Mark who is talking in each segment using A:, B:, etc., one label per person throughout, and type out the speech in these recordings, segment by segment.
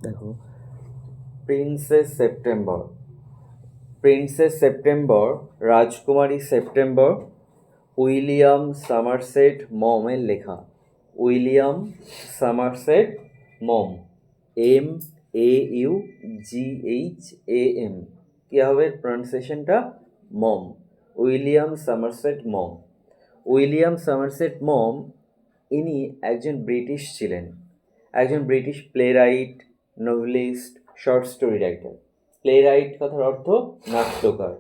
A: দেখো, princess September, princess September, রাজকুমারী September, William Somerset মমের লেখা। উইলিয়াম সামারসেট মম, MAUGHAM। কী হবে প্রনাউন্সিয়েশনটা? মম। উইলিয়াম সামারসেট মম। উইলিয়াম সামারসেট মম ইনি একজন ব্রিটিশ ছিলেন, একজন British play right, novelist, short story writer. Play right কথার অর্থ নাট্যকার,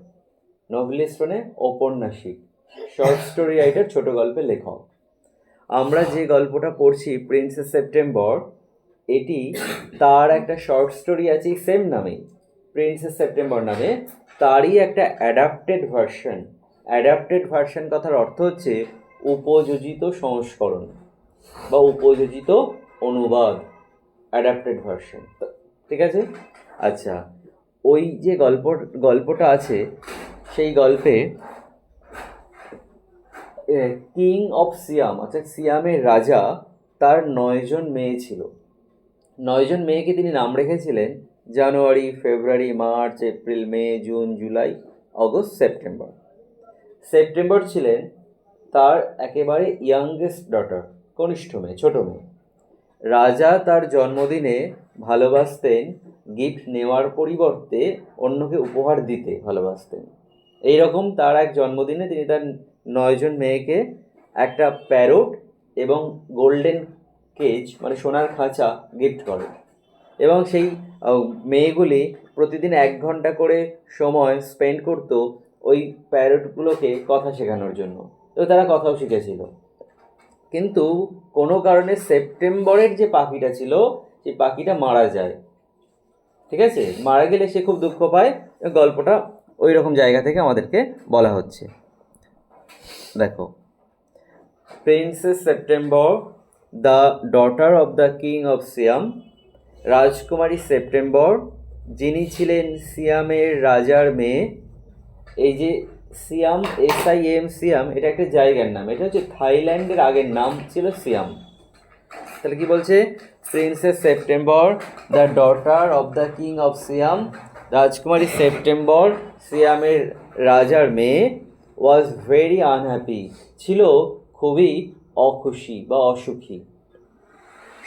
A: নভেলিস্ট মানে ঔপন্যাসিক, শর্ট স্টোরি রাইটার ছোট গল্পের লেখক। আমরা যে গল্পটা পড়ছি প্রিন্সেস সেপ্টেম্বর, এটি তার একটা শর্ট স্টোরি আছে সেম নামেই, প্রিন্সেস সেপ্টেম্বর নামে, তারই একটা অ্যাডাপ্টেড ভার্সন। অ্যাডাপ্টেড ভার্সন কথার অর্থ হচ্ছে উপযোজিত সংস্করণ বা উপযোজিত অনুবাদ, অ্যাডাপ্টেড ভার্সন। ঠিক আছে? আচ্ছা, ওই যে গল্পটা আছে সেই গল্পে কিং অফ সিয়াম, অর্থাৎ সিয়ামের রাজা, তার 9জন মেয়ে ছিল। 9জন মেয়েকে তিনি নাম রেখেছিলেন January, February, March, April, May, June, July, August, September. September ছিলেন তার একেবারে ইয়াংগেস্ট ডটার, কনিষ্ঠ মেয়ে, ছোট মেয়ে। রাজা তার জন্মদিনে ভালোবাসতেন গিফট নেওয়ার পরিবর্তে অন্যকে উপহার দিতে ভালোবাসতেন। এইরকম তার এক জন্মদিনে তিনি তার 9জন মেয়েকে একটা প্যারট এবং গোল্ডেন কেজ মানে সোনার খাঁচা গিফট করেন। এবং সেই মেয়েগুলি প্রতিদিন 1 ঘন্টা করে সময় স্পেন্ড করতো ওই প্যারটগুলোকে কথা শেখানোর জন্য, তো তারা কথাও শিখেছিল। কিন্তু কোনো কারণে সেপ্টেম্বরের যে পাখিটা ছিল সেই পাখিটা মারা যায়। ঠিক আছে? মারা গেলে সে খুব দুঃখ পায়। গল্পটা ওই রকম জায়গা থেকে আমাদেরকে বলা হচ্ছে। দেখো, princess September, the daughter of the king of Siam, রাজকুমারী সেপ্টেম্বর যিনি ছিলেন সিয়ামের রাজার মেয়ে। এই যে সিয়াম, SIAM, সিয়াম, এটা একটা জায়গার নাম, এটা হচ্ছে থাইল্যান্ডের আগের নাম ছিল সিয়াম। তাহলে কি বলছে? Princess September, the daughter of the king of Siam, রাজকুমারী সেপ্টেম্বর সিয়ামের রাজার মেয়ে, ওয়াজ ভেরি আনহ্যাপি, ছিল খুবই অখুশি বা অসুখী।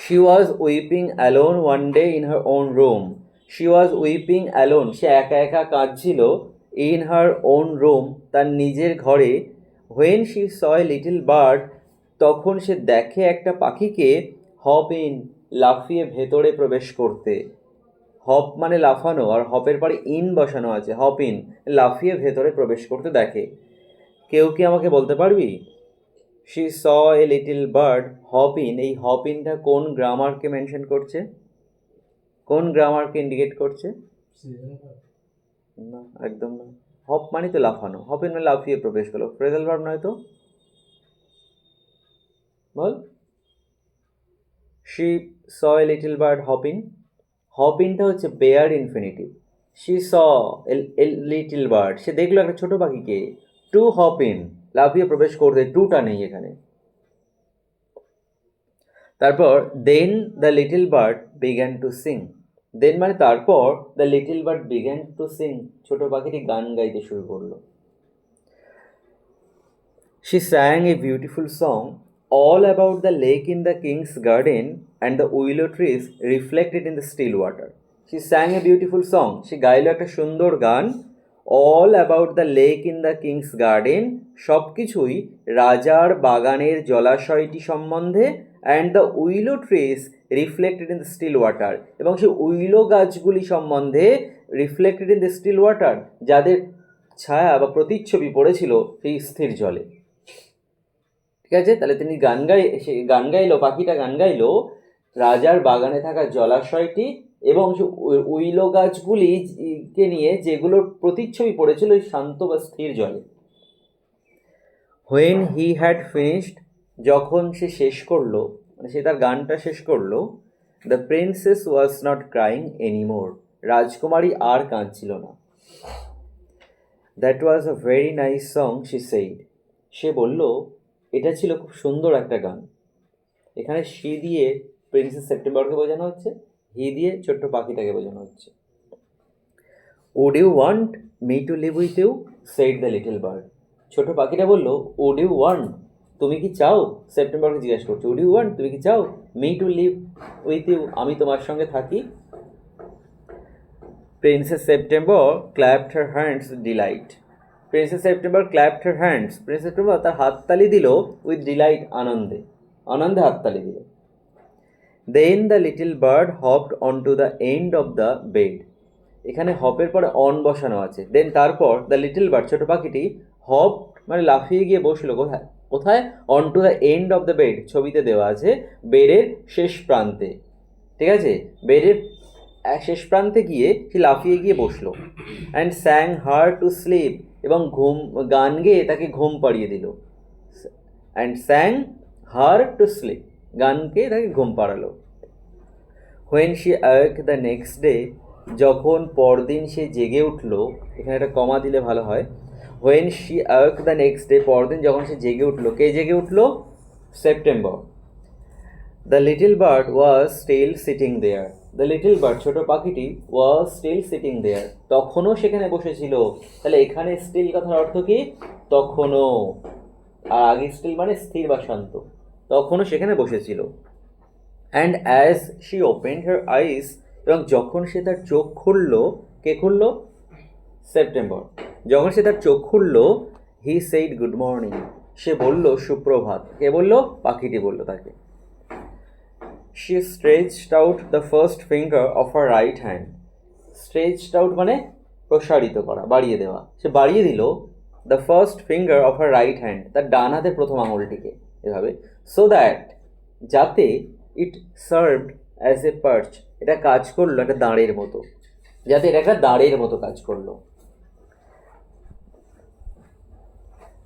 A: She was weeping alone one day in her own room. She was weeping alone, সে একা একা কাঁদছিল, ইন হার ওন রুম, তার নিজের ঘরে। When she saw a little bird, তখন সে দেখে একটা পাখিকে, হপ ইন, লাফিয়ে ভেতরে প্রবেশ করতে। হপ মানে লাফানো, আর হপের পরে ইন বসানো আছে, হপ ইন, লাফিয়ে ভেতরে প্রবেশ করতে দেখে। কেউ কি আমাকে বলতে পারবি she saw a little bird hop in, এই হপ ইনটা কোন গ্রামারকে মেনশন করছে, কোন গ্রামারকে ইন্ডিকেট করছে? না, একদম না। হপ মানে তো লাফানো, হপ ইন মানে লাফিয়ে প্রবেশ করলো, ফ্রেজাল ভার্ব নয় তো? বল। She saw a little bird hop in, hop ইনটা হচ্ছে bare infinitive. She saw a little bird, সে দেখলো একটা ছোট পাখিকে, টু হপ ইন, লাফিয়ে প্রবেশ করতে, টুটা নেই এখানে। তারপর then the little bird began to sing, then মানে তারপর, the little bird began to sing, ছোট পাখিটি গান গাইতে শুরু করলো। She sang a beautiful song all about the lake in the king's garden and the willow trees reflected in the still water. She sang a beautiful song. সে গাইলো একটা সুন্দর গান, all about the lake in the king's garden, সব কিছুই রাজার বাগানের জলাশয়টি সম্বন্ধে, and the willow trees reflected in the still water, এবং সেই উইলো গাছগুলি সম্বন্ধে, reflected in the still water, যাদের ছায়া বা প্রতিচ্ছবি পড়েছিল সেই স্থির জলে। ঠিক আছে? তাহলে তিনি গান গাইলো, পাখিটা গান গাইলো রাজার বাগানে থাকা জলাশয়টি এবং উইলো গাছগুলিকে নিয়ে, যেগুলোর প্রতিচ্ছবি পড়েছিল ওই শান্ত বা স্থির জলে। হোয়েন হি হ্যাড ফিনিশড, যখন সে শেষ করলো, মানে সে তার গানটা শেষ করলো, the princess was not crying anymore, রাজকুমারী আর কাঁদছিল না। That was a very nice song she said, সে বলল এটা ছিল খুব সুন্দর একটা গান। এখানে সে দিয়ে প্রিন্সেস সেপ্টেম্বরকে বোঝানো হচ্ছে, হি দিয়ে ছোট্ট পাখিটাকে বোঝানো হচ্ছে। Would you want me to live with you, said the little bird. ছোট পাখিটা বলল, উড ইউ ওয়ান্ট, তুমি কি চাও? সেপ্টেম্বরকে জিজ্ঞাসা করছে, উড ইউ ওয়ান্ট, তুমি কি চাও? Me to live with you, আমি তোমার সঙ্গে থাকি। Princess September clapped her hands delight. Princess September clapped her hands, princess September তার হাততালি দিল উইথ ডিলাইট, আনন্দে, আনন্দে হাততালি দিল। Then the little bird hopped on to the end of the bed. এখানে হপের পরে অন বসানো আছে। দেন তারপর দ্য লিটল বার্ড, ছোট পাখিটি, হপ মানে লাফিয়ে গিয়ে বসলো কোথায়? কোথায়? On to the end of the bed, ছবিতে দেওয়া আছে বেডের শেষ প্রান্তে, ঠিক আছে? বেডের শেষ প্রান্তে গিয়ে সে লাফিয়ে গিয়ে বসলো। And sang her to sleep, এবং গান গেয়ে তাকে ঘুম পাড়িয়ে দিল। And sang her to sleep, গান গেয়ে তাকে ঘুম পাড়ালো। When she awake the next day, যখন পরদিন সে জেগে উঠলো, এখানে একটা কমা দিলে ভালো হয়। When she awake the next day, পরদিন যখন সে জেগে উঠলো, কে জেগে উঠলো? September. The little bird was still sitting there. The little bird, ছোট পাখিটি, ওয়াজ স্টিল সিটিং দেয়ার, তখনও সেখানে বসেছিল। তাহলে এখানে স্টিল কথার অর্থ কি? তখনও। আর আগে স্টিল মানে স্থির বা শান্ত, তখনও সেখানে বসেছিল। And as she opened her eyes, এবং যখন সে তার চোখ খুলল, কে খুলল? সেপ্টেম্বর। যখন সে তার চোখ খুলল, হি সেইড গুড মর্নিং, সে বলল সুপ্রভাত। কে বলল? পাখিটি বলল তাকে। She stretched out the first finger of her right hand. Stretched out মানে প্রসারিত করা, বাড়িয়ে দেওয়া। সে বাড়িয়ে দিল the first finger of her right hand, তার ডান হাতের প্রথম আঙুলটিকে, এভাবে। সো দ্যাট, যাতে, ইট সার্ভড অ্যাজ এ পার্চ, এটা কাজ করলো একটা দাঁড়ের মতো, যাতে এটা একটা দাঁড়ের মতো কাজ করলো।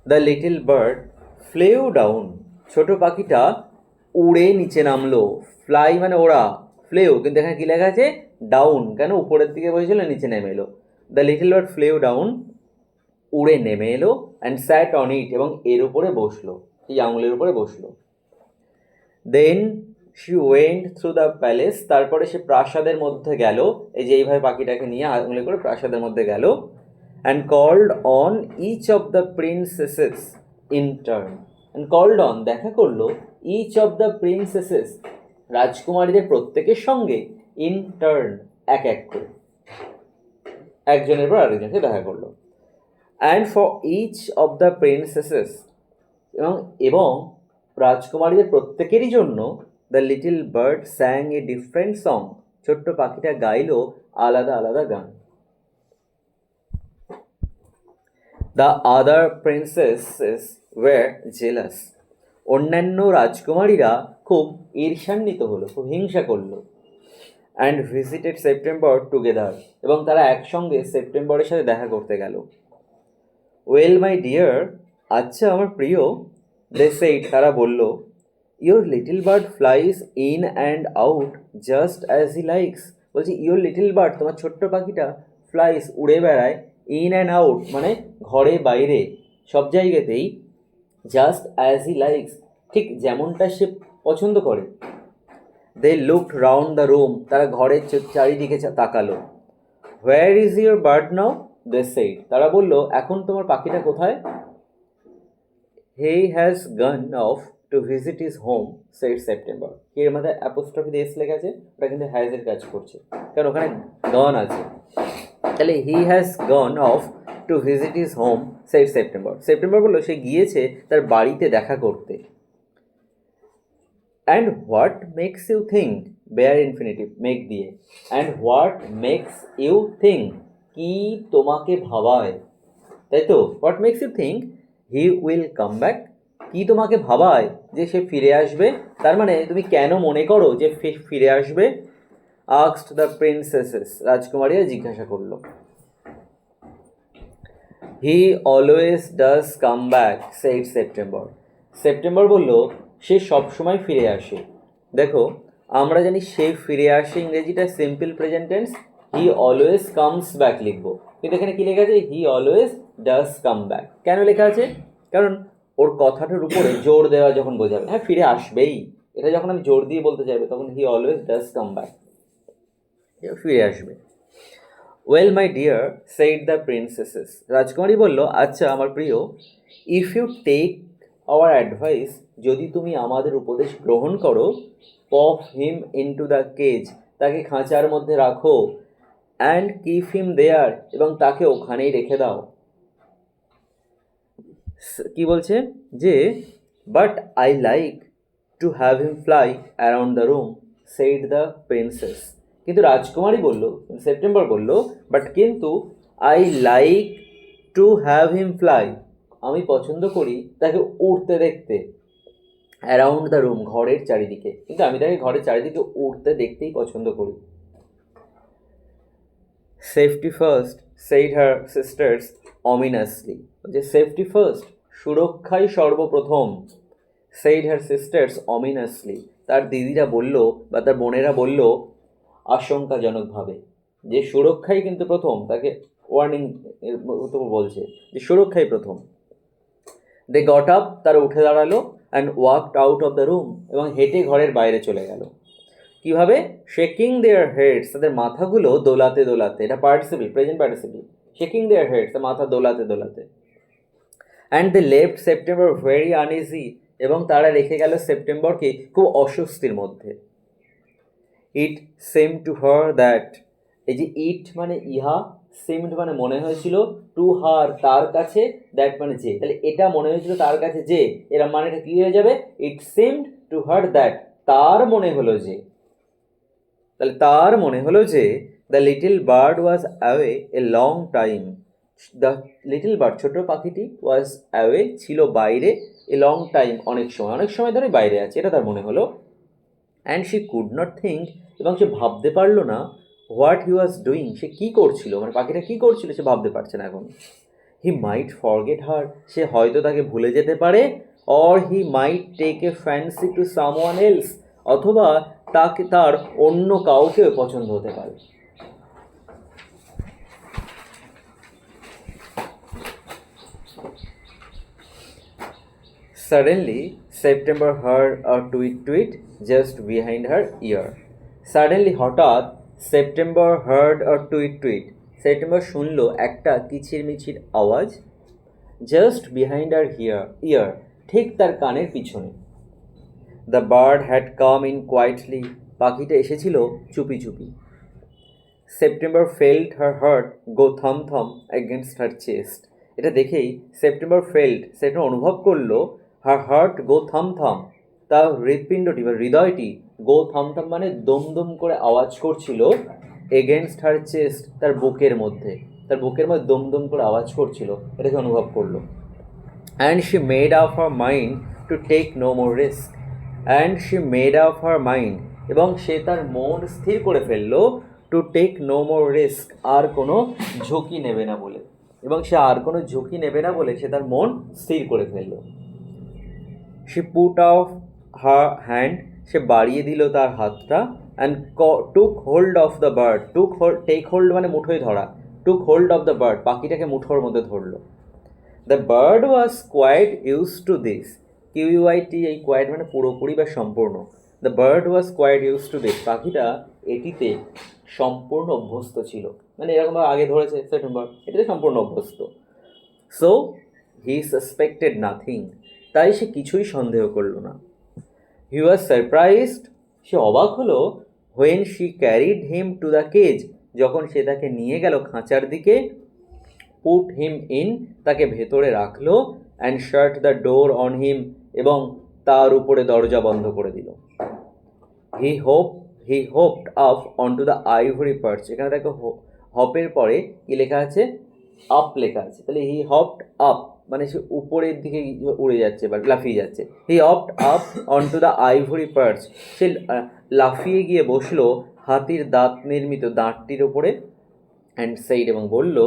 A: দ্য লিটল বার্ড ফ্লেউ ডাউন, ছোট পাখিটা উড়ে নিচে নামলো। ফ্লাই মানে ওড়া, ফ্লেউ, কিন্তু এখানে কী লেখা আছে? ডাউন। কেন? উপরের দিকে বসেছিল, নিচে নেমে এলো। দ্য লিটল বার্ড ফ্লেউ ডাউন, উড়ে নেমে এলো। অ্যান্ড স্যাট অন ইট, এবং এর উপরে বসলো, এই আঙুলের উপরে বসলো। Then she went through the palace, তারপরে সে প্রাসাদের মধ্যে গেল, এই যে এইভাবে পাখিটাকে নিয়ে আঙুলে করে প্রাসাদের মধ্যে গেল। And called on each of the princesses in turn. And called on, দেখা করলো, ইচ অফ দ্য প্রিন্সেসেস, রাজকুমারীদের প্রত্যেকের সঙ্গে, ইন টার্ন, এক এক করে, একজনের পর আরেকজনকে দেখা করলো। And for each of the princesses, এবং রাজকুমারীদের প্রত্যেকেরই জন্য, the little bird sang a different song, ছোট্ট পাখিটা গাইল আলাদা আলাদা গান। The other princesses were jealous, অন্যান্য রাজকুমারীরা খুব ঈর্ষান্বিত হলো, খুব হিংসা করলো। অ্যান্ড ভিজিটেড সেপ্টেম্বর টুগেদার, এবং তারা একসঙ্গে সেপ্টেম্বরের সাথে দেখা করতে গেল। ওয়েল মাই ডিয়ার, আচ্ছা আমার প্রিয়, দে সেইড, তারা বলল, your little bird flies in and out just as he likes. বলছি ইয়োর লিটল বার্ড, তোমার ছোট্ট পাখিটা, ফ্লাইজ উড়ে বেড়ায়, ইন অ্যান্ড আউট মানে ঘরে বাইরে সব জায়গাতেই, জাস্ট অ্যাজ হি লাইকস ঠিক যেমনটা সে পছন্দ করে। They looked round the room, তারা ঘরের চারিদিকে তাকালো। Where is your bird now, they said, তারা বলল এখন তোমার পাখিটা কোথায়? He has gone off to visit his home, said September. এর মধ্যে অ্যাপোস্ট্রফি দিয়ে এস লেখা আছে, ওটা কিন্তু হ্যাজের কাজ করছে, কারণ ওখানে গন আছে। তাহলে he has gone off to visit his home, said September. September বললো সে গিয়েছে তার বাড়িতে দেখা করতে। And what makes you think, bare infinitive, make দিয়ে। And what makes you think, কি তোমাকে ভাবায়, তাই তো? What makes you think he will come back, কি তোমাকে ভাবায় যে সে ফিরে আসবে, তার মানে তুমি কেন মনে করো যে ফিরে আসবে? আস্কড দ্য প্রিন্সেসেস, রাজকুমারীরা জিজ্ঞাসা করলো। He always does come back, said September. September বলল সে সবসময় ফিরে আসে। দেখো আমরা জানি সে ফিরে আসে, ইংরেজিটা simple present tense, he always comes back লিখবো, কিন্তু এখানে কী লেখা আছে? He always does come back. কেন লেখা আছে? কারণ ওর কথাটার উপরে জোর দেওয়া যখন বোঝাবে, হ্যাঁ ফিরে আসবেই, এটা যখন আমি জোর দিয়ে বলতে চাইবো তখন he always does come back. ফিরে আসবে। Well my dear said the princesses, রাজকুমারী বলল, আচ্ছা আমার প্রিয়, if you take our advice, যদি তুমি আমাদের উপদেশ গ্রহণ করো, puff him into the cage, তাকে খাঁচার মধ্যে রাখো, অ্যান্ড কিপ হিম দেয়ার, এবং তাকে ওখানেই রেখে দাও। কি বলছে যে, but I like to have him fly around the room, said the princess. কিন্তু রাজকুমারী বলল, সেপ্টেম্বর বলল, বাট কিন্তু I like to have him fly, আমি পছন্দ করি তাকে উড়তে দেখতে, অ্যারাউন্ড দ্য রুম, ঘরের চারিদিকে, কিন্তু আমি তাকে ঘরের চারিদিকে উড়তে দেখতেই পছন্দ করি। সেফটি ফার্স্ট সেইড হার সিস্টার্স অমিনাসলি, যে সেফটি ফার্স্ট, সুরক্ষাই সর্বপ্রথম, সেইড হার সিস্টার্স অমিনাসলি, তার দিদিরা বলল বা তার বোনেরা বলল আশঙ্কাজনকভাবে, যে সুরক্ষাই কিন্তু প্রথম, তাকে ওয়ার্নিং বলছে যে সুরক্ষাই প্রথম। দে গট আপ, তারা উঠে দাঁড়ালো, and walked out of the room, এবং হেঁটে ঘরের বাইরে চলে গেল। কিভাবে? শেকিং দেয়ার হেডস, তাদের মাথাগুলো দোলাতে দোলাতে, এটা participle, present participle, shaking their heads, মাথা দোলাতে দোলাতে। And they left September very uneasy, এবং তারা রেখে গেল সেপ্টেম্বরকে খুব অস্বস্তির মধ্যে। It seemed to her that, এই যে ইট মানে ইহা, সেমড মানে মনে হয়েছিল, টু হার তার কাছে, দ্যাট মানে যে, তাহলে এটা মনে হয়েছিল তার কাছে যে, এরা মানেটা কি হয়ে যাবে? ইট সেমড টু হার দ্যাট, তার মনে হলো যে, তাহলে তার মনে হলো যে, the little bird was away a long time, the little bird ছোট পাখিটি, ওয়াজ অ্যাওয়ে ছিল বাইরে, এ লং টাইম অনেক সময়, অনেক সময় ধরে বাইরে আছে, এটা তার মনে হলো। And she could not think, এবং সে ভাবতে পারলো না, হোয়াট হি ওয়াজ ডুইং, সে কী করছিল, মানে পাখিটা কী করছিল সে ভাবতে পারছে না এখন। হি মাইট ফরগেট হার, সে হয়তো তাকে ভুলে যেতে পারে, or he might take a fancy to someone else, অথবা তাকে তার অন্য কাউকে পছন্দ হতে পারে। Suddenly, September heard a tweet tweet just behind her ear. Suddenly, হঠাৎ, September hard a tweet tweet, September শুনল একটা কিচিরমিচির আওয়াজ, জাস্ট বিহাইন্ড আর ইয়ার, ঠিক তার কানের পিছনে। The bird had come in quietly, পাখিটা এসেছিল চুপি চুপি। September felt her heart go thump thump against হার চেস্ট, এটা দেখেই সেপ্টেম্বর ফেল্ট, সেটা অনুভব করলো, হার হার্ট গো থাম থাম, তার হৃৎপিণ্ডটি বা হৃদয়টি, গো থাম থাম মানে দম দম করে আওয়াজ করছিল, এগেনস্ট হার চেস্ট, তার বুকের মধ্যে, তার বুকের মধ্যে দম দম করে আওয়াজ করছিল, এটাকে অনুভব করলো। And she made up her mind to take no more risk, and she made up her mind, এবং সে তার মন স্থির করে ফেললো, to take no more risk, আর কোনো ঝুঁকি নেবে না বলে, এবং সে আর কোনো ঝুঁকি নেবে না বলে সে তার মন স্থির করে ফেললো। She put off her hand, সে বাড়িয়ে দিল তার হাতটা, and took hold of the bird, take hold মানে মুঠোয় ধরা, took hold of the bird, পাখিটাকে মুঠোর মধ্যে ধরলো। The bird was quite use to this, Q U I T, এই কোয়াইট মানে পুরোপুরি বা সম্পূর্ণ, the bird was quite use to this, পাখিটা এটিতে সম্পূর্ণ অভ্যস্ত ছিল, মানে এরকম আগে ধরেছে সেপ্টেম্বর, এটিতে সম্পূর্ণ অভ্যস্ত। সো হি সাসপেক্টেড নাথিং, তাই সে কিছুই সন্দেহ করলো না। হি ওয়াজ সারপ্রাইজড, সে অবাক হলো, when she carried him to the cage, যখন সে তাকে নিয়ে গেল খাঁচার দিকে, পুট হিম ইন, তাকে ভেতরে রাখলো, and shut the door on him, এবং তার উপরে দরজা বন্ধ করে দিল। He hopped up on to the ivory perch, এখানে দেখো হপের পরে কি লেখা আছে? আপ লেখা আছে, তাহলে হি হপড আপ মানে সে উপরের দিকে উড়ে যাচ্ছে বা লাফিয়ে যাচ্ছে। He hopped up on to the ivory perch, সে লাফিয়ে গিয়ে বসলো হাতির দাঁত নির্মিত দাঁতটির ওপরে, অ্যান্ড সেইড, এবং বলল,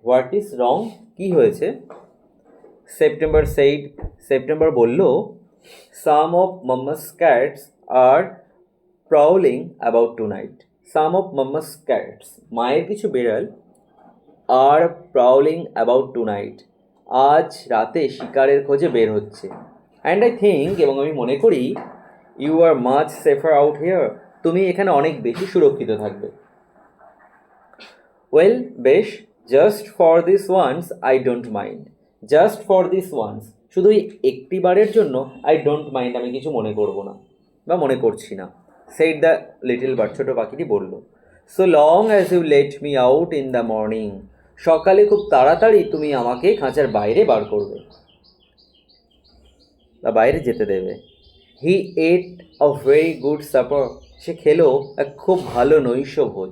A: হোয়াট ইজ রং, কী হয়েছে? সেপ্টেম্বর সেইড, সেপ্টেম্বর বলল, some of mamma's cats are prowling about tonight, some of mamma's cats, মায়ের কিছু বেড়াল, are prowling about tonight, আজ রাতে শিকারের খোঁজে বের হচ্ছে। অ্যান্ড আই থিঙ্ক, এবং আমি মনে করি, you are much safer out here, তুমি এখানে অনেক বেশি সুরক্ষিত থাকবে। ওয়েল বেশ, just for this once I don't mind. Just for this once, শুধু এই একটি বারের জন্য আই ডোন্ট মাইন্ড, আমি কিছু মনে করব না বা মনে করছি না। সেইড দ্য লিটল বার্ড, ছোটো পাখিটি বলল। So long as you let me out in the morning, সকালে খুব তাড়াতাড়ি তুমি আমাকে খাঁচার বাইরে বার করবে বা বাইরে যেতে দেবে। হি এট আ ভেরি গুড সাপার, সে খেলো এক খুব ভালো নৈশ ভোজ।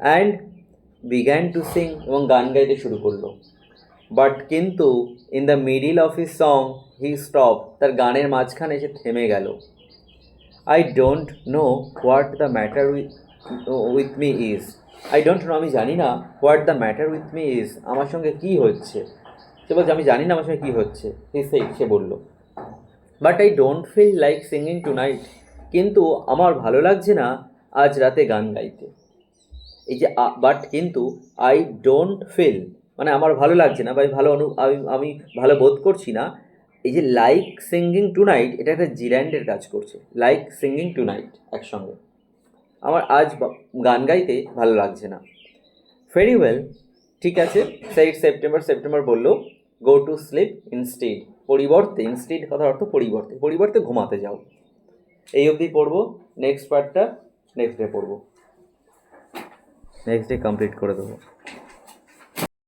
A: অ্যান্ড বিগ্যান টু সিং, এবং গান গাইতে শুরু করলো। বাট কিন্তু in the middle of his song he stop, তার গানের মাঝখানে সে থেমে গেল। I don't know what the matter with me is, I don't know, আমি জানি না, what the matter with me is, আমার সঙ্গে কী হচ্ছে। সে বলছে আমি জানি না আমার সঙ্গে কী হচ্ছে, সে বলল। But I don't feel like singing tonight, কিন্তু আমার ভালো লাগছে না আজ রাতে গান গাইতে। এই যে বাট কিন্তু আই ডোন্ট ফিল, মানে আমার ভালো লাগছে না বা আমি ভালো বোধ করছি না। এই যে লাইক সিঙ্গিং টু নাইট, এটা একটা জিল্যান্ডের কাজ করছে। লাইক সিঙ্গিং টু নাইট একসঙ্গে, আমার আজ গান গাইতে ভালো লাগছে না। ভেরি ওয়েল, ঠিক আছে, সেইড সেপ্টেম্বর। সেপ্টেম্বর বলল, গো টু স্লিপ ইনস্টিড, পরিবর্তে, ইনস্টিড কথার অর্থ পরিবর্তে, পরিবর্তে ঘুমাতে যাও। এই অবধি পড়বো, নেক্সট পার্টটা নেক্সট ডে পড়বো, নেক্সট ডে কমপ্লিট করে দেবো।